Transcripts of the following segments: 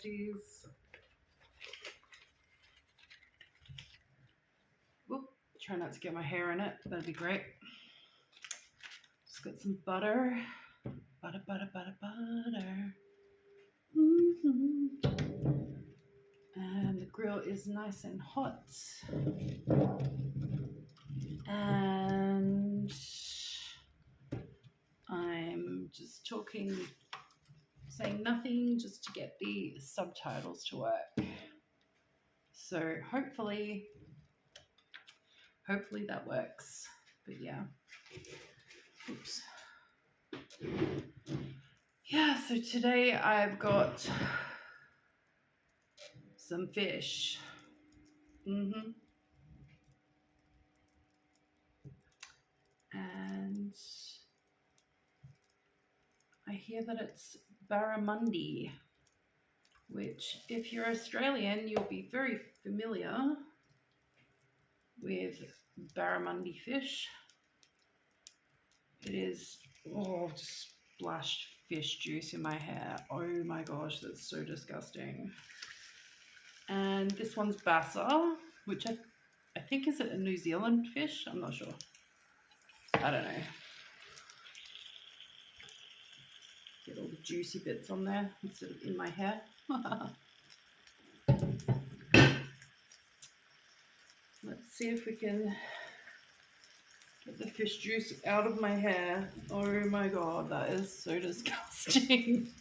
please. Whoop. Try not to get my hair in it. That'd be great. Just got some butter. Butter. And the grill is nice and hot. And I'm just talking, saying nothing just to get the subtitles to work. So hopefully that works. But yeah. Oops. Yeah, so today I've got some fish. And I hear that it's Barramundi, which if you're Australian, you'll be very familiar with Barramundi fish. It is, just splashed fish juice in my hair. Oh my gosh, that's so disgusting. And this one's Bassa, which I think is it a New Zealand fish? I'm not sure. I don't know. Get all the juicy bits on there instead of in my hair. Let's see if we can get the fish juice out of my hair. Oh my god, that is so disgusting.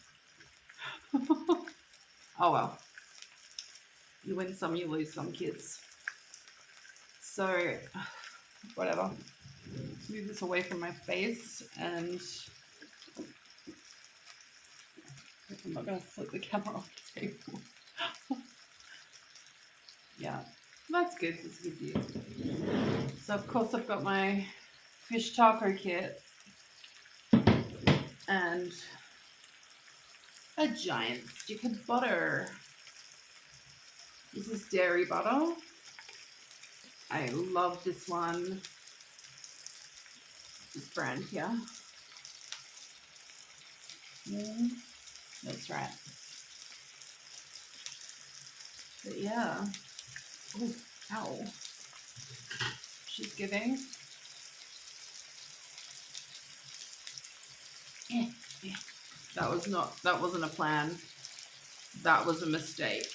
Oh well. You win some, you lose some, kids. So, whatever. Let's move this away from my face, and I'm not going to flip the camera off the table. Yeah, that's good. That's a good view. So, of course, I've got my fish taco kit and a giant stick of butter. This is dairy butter. I love this one. This brand here. That's right. But yeah. Oh, ow. She's giving. That wasn't a plan. That was a mistake.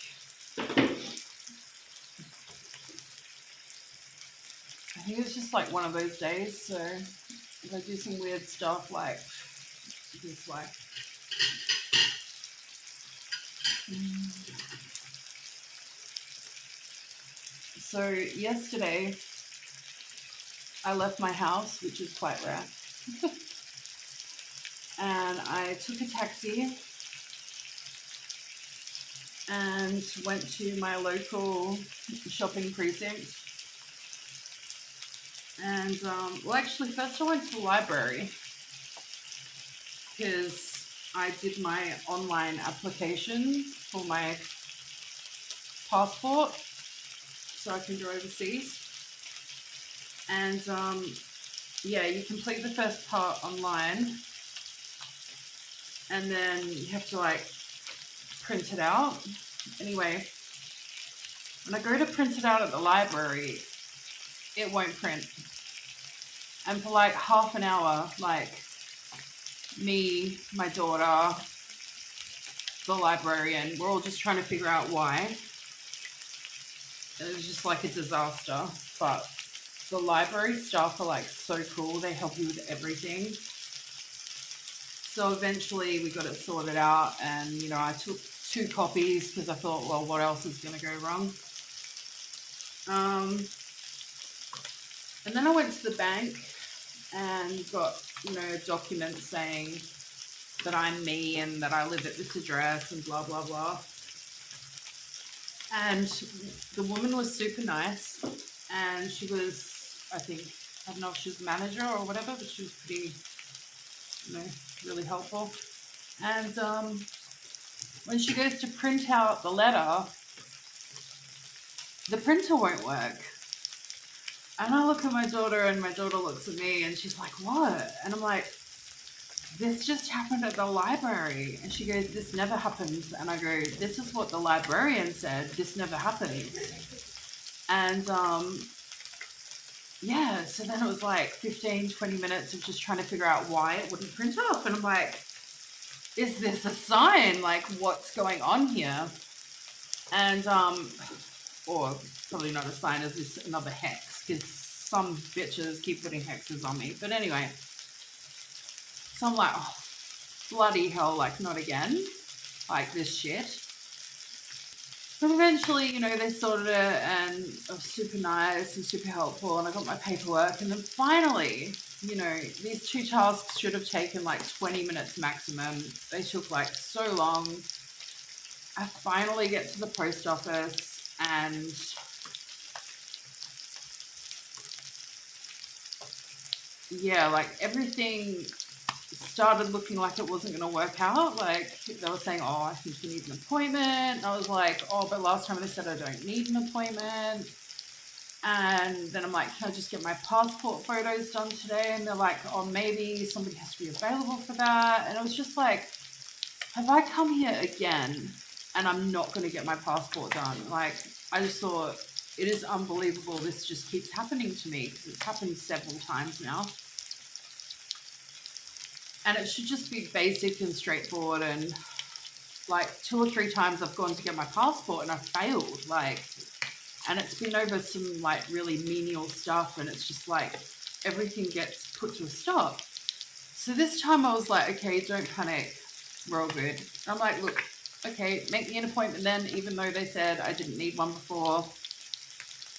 I think it's just like one of those days, so if I do some weird stuff like this way. So yesterday I left my house, which is quite rare, and I took a taxi and went to my local shopping precinct. And, well, actually, first I went to the library because I did my online application for my passport so I can go overseas. And, yeah, you complete the first part online and then you have to, like, print it out. Anyway, when I go to print it out at the library, it won't print. And for like half an hour, like me, my daughter, the librarian, we're all just trying to figure out why. It was just like a disaster. But the library staff are like so cool. They help you with everything. So eventually we got it sorted out, and you know, I took 2 copies because I thought, well, what else is going to go wrong? And then I went to the bank and got, you know, a document saying that I'm me and that I live at this address and blah, blah, blah. And the woman was super nice, and she was, I don't know if she was a manager or whatever, but she was pretty, you know, really helpful. And when she goes to print out the letter, the printer won't work. And I look at my daughter, and my daughter looks at me, and she's like, what? And I'm like, this just happened at the library. And she goes, this never happens. And I go, this is what the librarian said. This never happens. And yeah, so then it was like 15, 20 minutes of just trying to figure out why it wouldn't print off. And I'm like, is this a sign? Like, what's going on here? And, or probably not a sign, is this another hex? Because some bitches keep putting hexes on me. But anyway, so I'm like, oh, bloody hell, like, not again. Like, this shit. But eventually, you know, they sorted it and it was super nice and super helpful, and I got my paperwork. And then finally, you know, these two tasks should have taken like 20 minutes maximum. They took like so long. I finally get to the post office and yeah, like everything started looking like it wasn't going to work out. Like they were saying, oh, I think you need an appointment. And I was like, oh, but last time they said I don't need an appointment. And then I'm like, can I just get my passport photos done today? And they're like, oh, maybe somebody has to be available for that. And it was just like, have I come here again and I'm not going to get my passport done? Like, I just thought, it is unbelievable. This just keeps happening to me because it's happened several times now. And it should just be basic and straightforward. And like 2 or 3 times I've gone to get my passport and I've failed. Like, and it's been over some like really menial stuff, and it's just like everything gets put to a stop. So this time I was like, okay, don't panic. We're all good. I'm like, look, okay, make me an appointment then, even though they said I didn't need one before.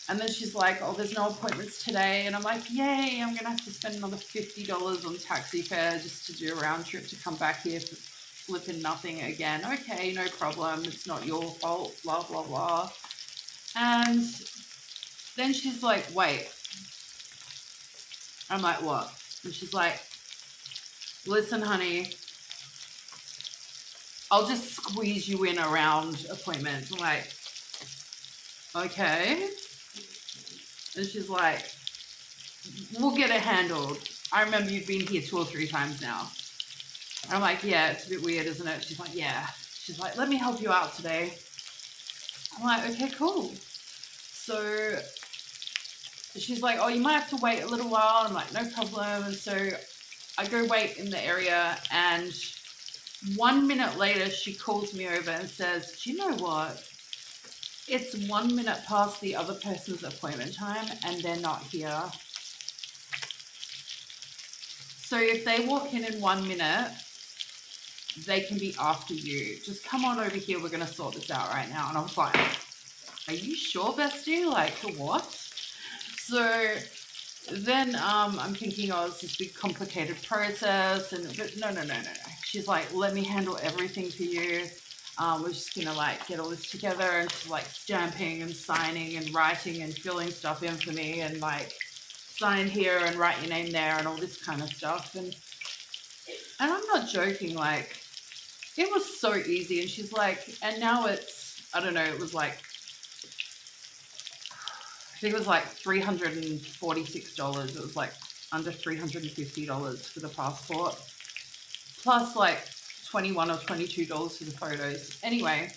And then she's like, oh, there's no appointments today. And I'm like, yay, I'm going to have to spend another $50 on taxi fare just to do a round trip to come back here for flipping nothing again. Okay, no problem. It's not your fault, blah, blah, blah. And then she's like, wait. I'm like, what? And she's like, listen, honey, I'll just squeeze you in around appointments. I'm like, okay. And she's like, we'll get it handled. I remember you've been here 2 or 3 times now. And I'm like, yeah, it's a bit weird, isn't it? She's like, yeah. She's like, let me help you out today. I'm like, okay, cool. So she's like, oh, you might have to wait a little while. I'm like, no problem. And so I go wait in the area, and 1 minute later, she calls me over and says, do you know what? It's 1 minute past the other person's appointment time and they're not here. So if they walk in 1 minute, they can be after you. Just come on over here. We're going to sort this out right now. And I was like, are you sure, bestie? Like, what? So then I'm thinking, oh, it's this big complicated process. But no. She's like, let me handle everything for you. We're just gonna like get all this together, and she's like stamping and signing and writing and filling stuff in for me, and like sign here and write your name there and all this kind of stuff. And I'm not joking, like it was so easy. And she's like, and now it's, I don't know, it was like, I think it was like $346. It was like under $350 for the passport, plus like $21 or $22 for the photos. Anyway,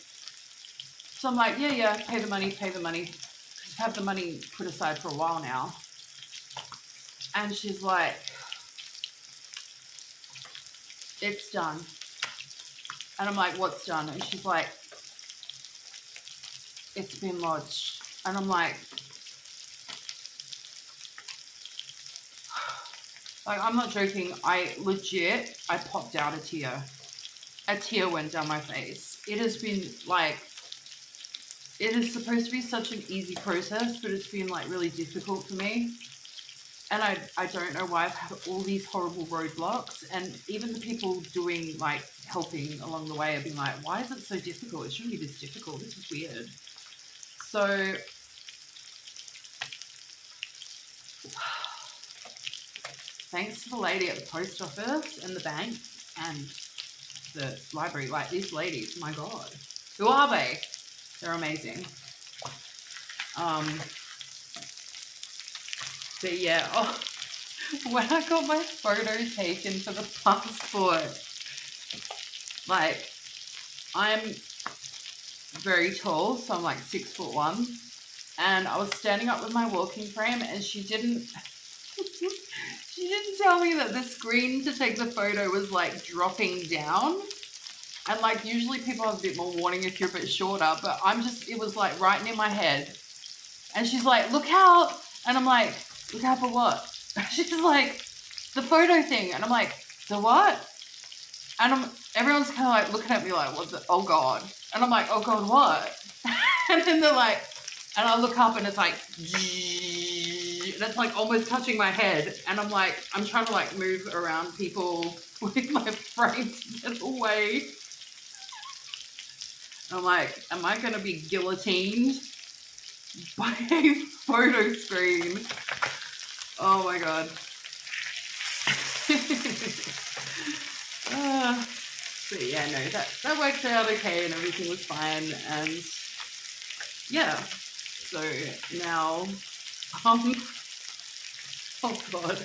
so I'm like, yeah, pay the money. I've had the money put aside for a while now. And she's like, it's done. And I'm like, what's done? And she's like, it's been lodged. And I'm like, I'm not joking. I popped out a tear. A tear went down my face. It has been like, it is supposed to be such an easy process, but it's been like really difficult for me. And I don't know why I've had all these horrible roadblocks. And even the people doing like helping along the way have been like, why is it so difficult? It shouldn't be this difficult. This is weird. So thanks to the lady at the post office and the bank and the library, like these ladies, my God, who are they? They're amazing. But yeah, when I got my photo taken for the passport, like, I'm very tall, so I'm like 6'1", and I was standing up with my walking frame, and she didn't she didn't tell me that the screen to take the photo was like dropping down. And like usually people have a bit more warning if you're a bit shorter, but it was like right near my head. And she's like, look out. And I'm like, look out for what? She's like, the photo thing. And I'm like, the what? And everyone's kind of like looking at me like, what the, oh God. And I'm like, oh God, what? And then they're like, and I look up and it's like, and it's like almost touching my head. And I'm like, I'm trying to like move around people with my frame to get away. I'm like, am I going to be guillotined by a photo screen? Oh my God. But yeah, no, that worked out okay and everything was fine. And yeah, so now, oh God.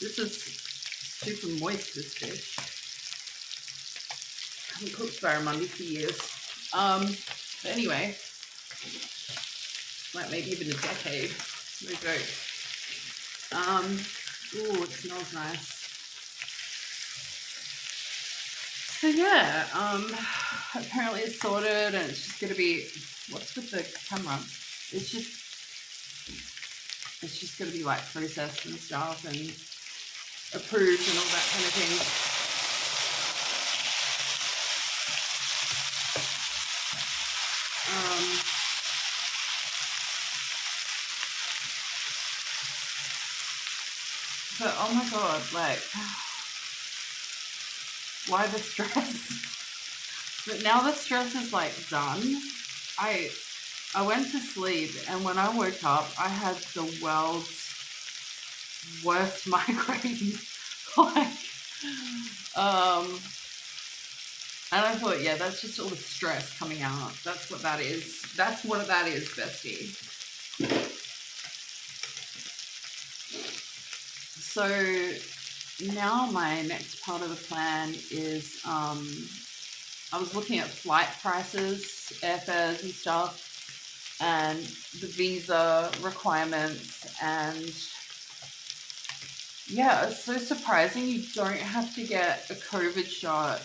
This is super moist, this dish. I haven't cooked barramundi for years. But anyway, like maybe even a decade. No joke. Ooh, it smells nice. So yeah, apparently it's sorted and it's just gonna be, what's with the camera? It's just gonna be like processed and stuff and approved and all that kind of thing. But oh my God, like, why the stress? But now the stress is like done. I went to sleep and when I woke up, I had the world's worst migraine. Like, and I thought, yeah, that's just all the stress coming out. That's what that is. That's what that is, bestie. So now my next part of the plan is, I was looking at flight prices, airfares and stuff, and the visa requirements, and yeah, it's so surprising you don't have to get a COVID shot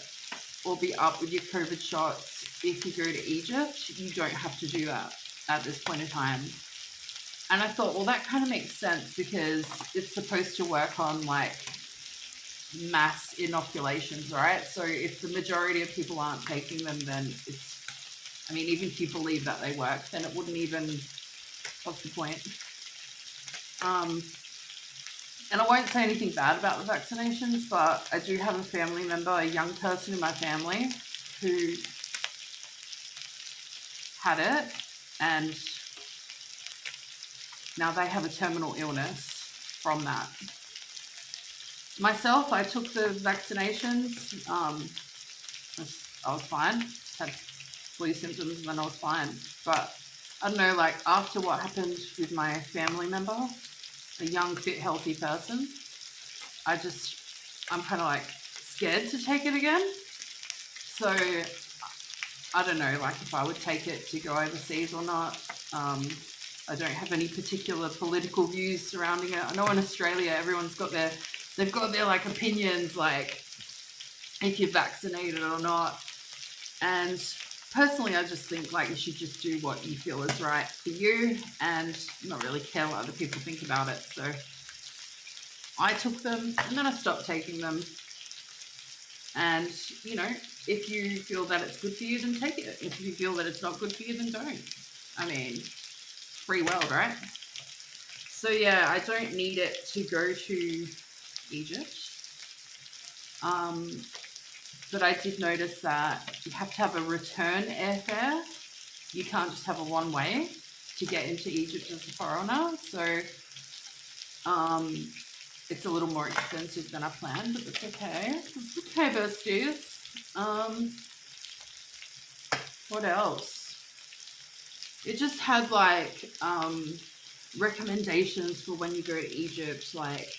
or be up with your COVID shots if you go to Egypt. You don't have to do that at this point in time. And I thought, well, that kind of makes sense because it's supposed to work on like mass inoculations, right? So if the majority of people aren't taking them, then it's, I mean, even if you believe that they work, then it wouldn't even, what's the point? And I won't say anything bad about the vaccinations, but I do have a family member, a young person in my family who had it, and now they have a terminal illness from that. Myself, I took the vaccinations. I was fine. Had flu symptoms and then I was fine. But I don't know, like after what happened with my family member, a young, fit, healthy person, I'm kind of like scared to take it again. So I don't know, like if I would take it to go overseas or not. I don't have any particular political views surrounding it. I know in Australia, everyone's got they've got their like opinions, like if you're vaccinated or not. And personally, I just think like you should just do what you feel is right for you and not really care what other people think about it. So I took them and then I stopped taking them. And, you know, if you feel that it's good for you, then take it. If you feel that it's not good for you, then don't. I mean, free world, right? So yeah, I don't need it to go to Egypt. But I did notice that you have to have a return airfare. You can't just have a one-way to get into Egypt as a foreigner. So it's a little more expensive than I planned, but it's okay. It's okay, besties. What else? It just had like recommendations for when you go to Egypt, like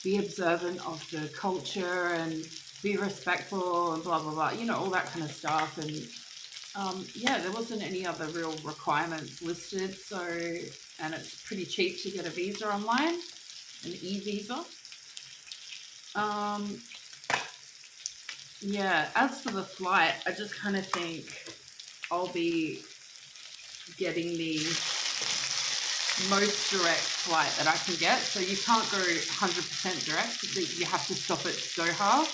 be observant of the culture and be respectful and blah blah blah, you know, all that kind of stuff. And yeah, there wasn't any other real requirements listed. So, and it's pretty cheap to get a visa online, an e-visa. Yeah, as for the flight, I just kind of think I'll be getting the most direct flight that I can get. So you can't go 100% direct. You have to stop at Doha.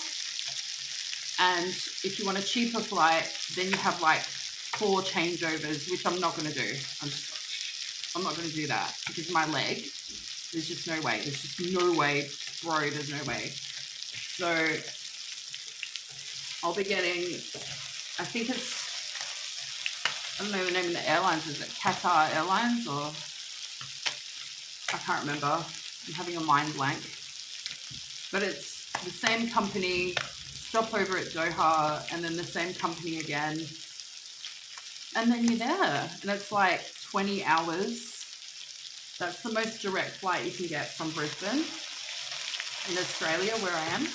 And if you want a cheaper flight, then you have like 4 changeovers, which I'm not going to do. I'm not going to do that because my leg, there's just no way. There's just no way, bro. There's no way. So I'll be getting, I think it's, I don't know the name of the airlines. Is it Qatar Airlines or I can't remember. I'm having a mind blank. But it's the same company, stop over at Doha, and then the same company again. And then you're there. And it's like 20 hours. That's the most direct flight you can get from Brisbane in Australia, where I am.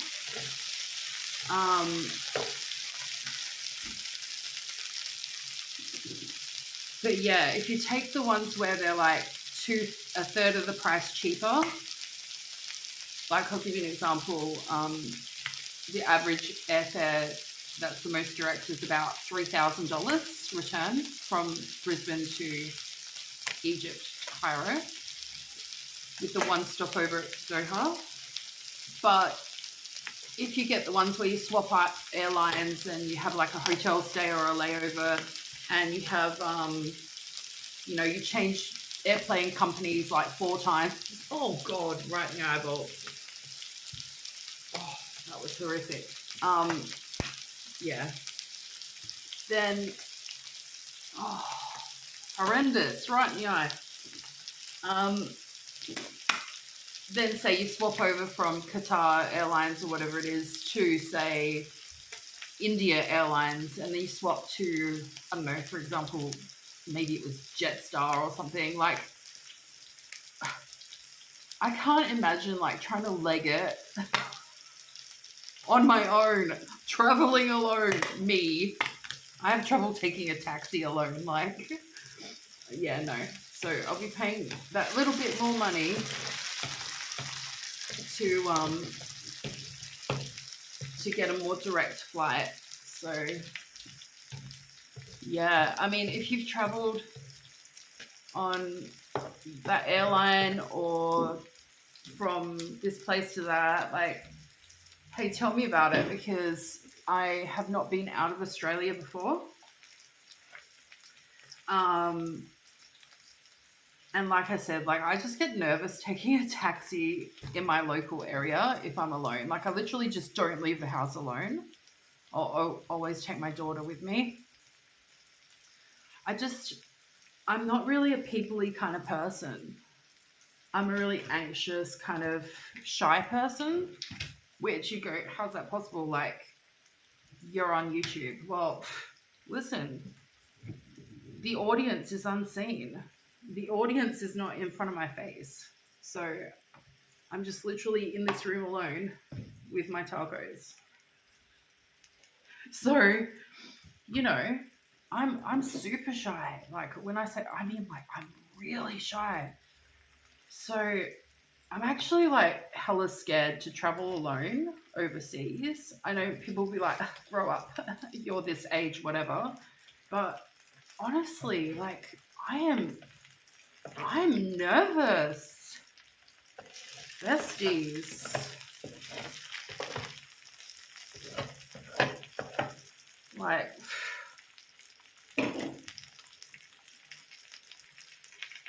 But yeah, if you take the ones where they're like a third of the price cheaper, like I'll give you an example, the average airfare that's the most direct is about $3,000 return from Brisbane to Egypt, Cairo, with the one stopover at Doha. But if you get the ones where you swap out airlines and you have like a hotel stay or a layover, and you have, you know, you change airplane companies like 4 times. Oh God, right in your eyeball. Oh, that was horrific. Yeah. Then, oh, horrendous, right in the eye. Then say you swap over from Qatar Airlines or whatever it is to, say, India Airlines, and then you swap to, I don't know, for example, maybe it was Jetstar or something. Like, I can't imagine like trying to leg it on my own, traveling alone. Me, I have trouble taking a taxi alone. Like, yeah, no. So I'll be paying that little bit more money to get a more direct flight. So yeah, I mean, if you've traveled on that airline or from this place to that, like, hey, tell me about it, because I have not been out of Australia before. And like I said, like, I just get nervous taking a taxi in my local area if I'm alone. Like, I literally just don't leave the house alone. I'll always take my daughter with me. I'm not really a people-y kind of person. I'm a really anxious, kind of shy person, which you go, how's that possible? Like, you're on YouTube. Well, listen, the audience is unseen. The audience is not in front of my face. So I'm just literally in this room alone with my tacos. So, you know, I'm super shy. Like, when I say, I mean, like, I'm really shy. So I'm actually like hella scared to travel alone overseas. I know people will be like, grow up, you're this age, whatever. But honestly, like, I'm nervous. Besties. Like,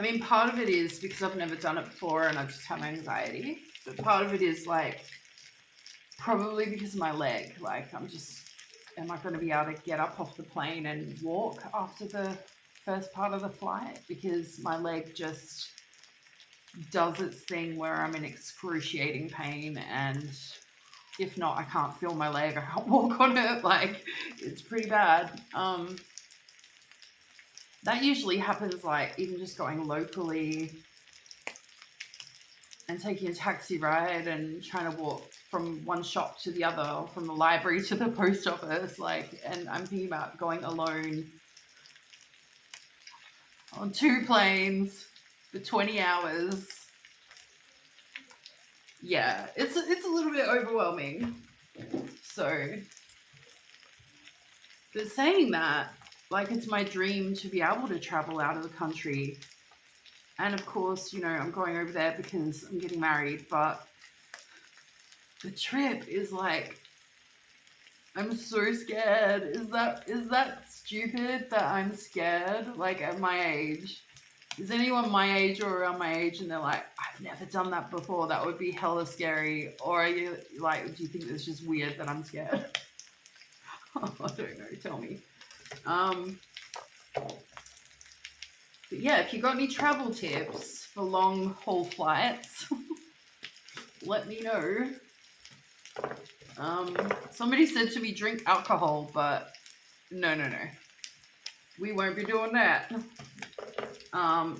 I mean, part of it is because I've never done it before and I just have anxiety. But part of it is like, probably because of my leg. Like, am I going to be able to get up off the plane and walk after the first part of the flight? Because my leg just does its thing where I'm in excruciating pain, and if not, I can't feel my leg. I can't walk on it. Like, it's pretty bad. That usually happens, like, even just going locally and taking a taxi ride and trying to walk from one shop to the other, or from the library to the post office. Like, and I'm thinking about going alone on 2 planes for 20 hours. Yeah, it's a little bit overwhelming. So, but saying that, like, it's my dream to be able to travel out of the country. And of course, you know, I'm going over there because I'm getting married, but the trip is like, I'm so scared. Is that stupid that I'm scared? Like, at my age. Is anyone my age or around my age and they're like, I've never done that before, that would be hella scary? Or are you like, do you think it's just weird that I'm scared? I don't know, tell me. But yeah, if you got any travel tips for long haul flights, let me know. Somebody said to me drink alcohol, but no. We won't be doing that.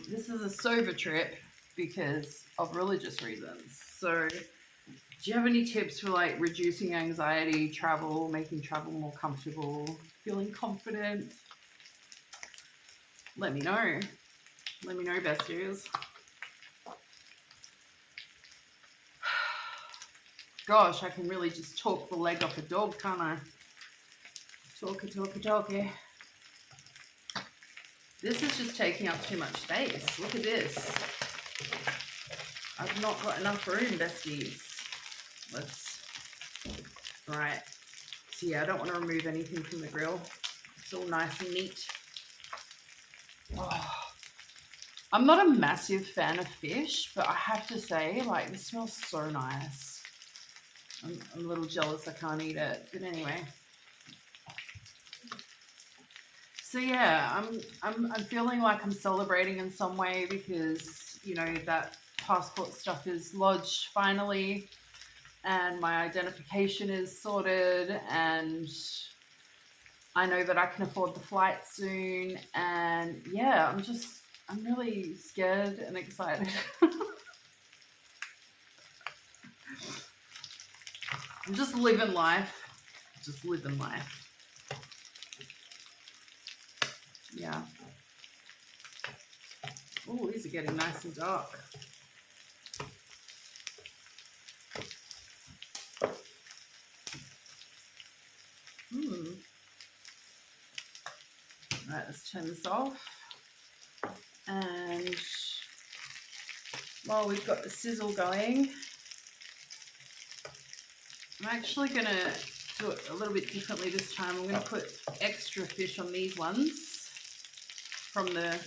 This is a sober trip because of religious reasons. So do you have any tips for like reducing anxiety, travel, making travel more comfortable, feeling confident? Let me know. Let me know, besties. Gosh, I can really just talk the leg off a dog, can't I? Talky. This is just taking up too much space. Look at this. I've not got enough room, besties. Right. So yeah, I don't want to remove anything from the grill. It's all nice and neat. Oh. I'm not a massive fan of fish, but I have to say, like, this smells so nice. I'm a little jealous I can't eat it, but anyway. So yeah, I'm feeling like I'm celebrating in some way because, you know, that passport stuff is lodged finally, and my identification is sorted, and I know that I can afford the flight soon, and yeah, I'm really scared and excited. I'm just living life. Yeah. Oh, these are getting nice and dark. Right, let's turn this off. And while we've got the sizzle going, I'm actually going to do it a little bit differently this time. I'm going to put extra fish on these ones from the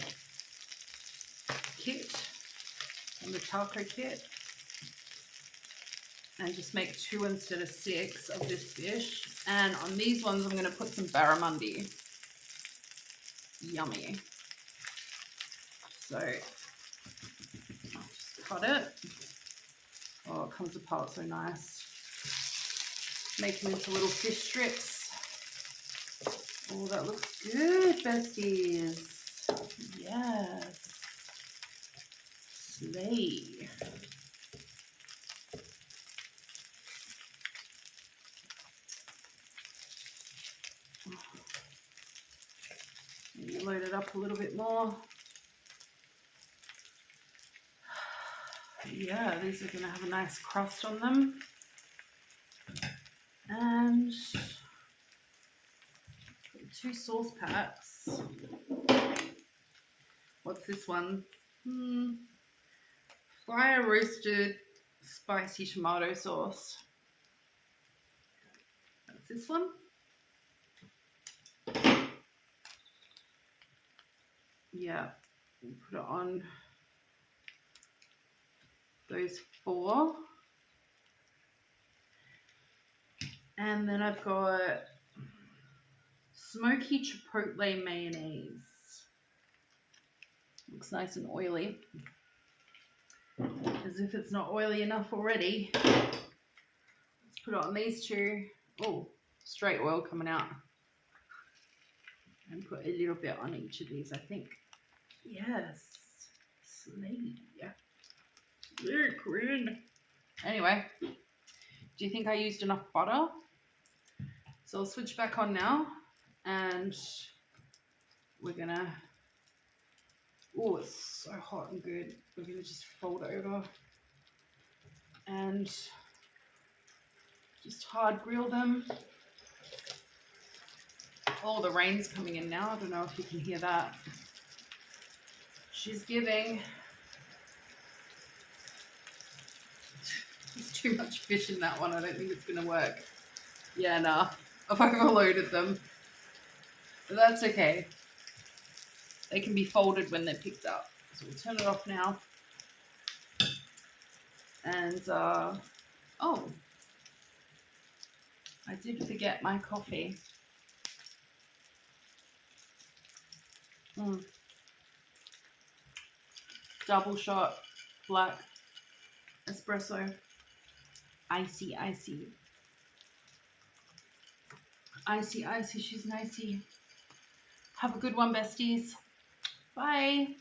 kit, from the taco kit, and just make 2 instead of 6 of this fish. And on these ones, I'm going to put some barramundi. Yummy. So I'll just cut it. Oh, it comes apart so nice. Make them into little fish strips. Oh, that looks good, besties. Yes. Slay. Maybe load it up a little bit more. Yeah, these are going to have a nice crust on them. And 2 sauce packs. What's this one? Fire roasted spicy tomato sauce. That's this one. Yeah, we'll put it on those 4. And then I've got smoky chipotle mayonnaise. Looks nice and oily. As if it's not oily enough already. Let's put it on these 2. Oh, straight oil coming out. And put a little bit on each of these, I think. Yes. Slay. Anyway, do you think I used enough butter? So I'll switch back on now, and we're gonna, oh, it's so hot and good. We're gonna just fold over and just hard grill them. Oh, the rain's coming in now. I don't know if you can hear that. She's giving. There's too much fish in that one. I don't think it's gonna work. Yeah, nah. I've overloaded them. But that's okay. They can be folded when they're picked up. So we'll turn it off now. And, oh, I did forget my coffee. Double shot, black espresso. Icy, icy. Icy, icy, she's nicey. Have a good one, besties. Bye.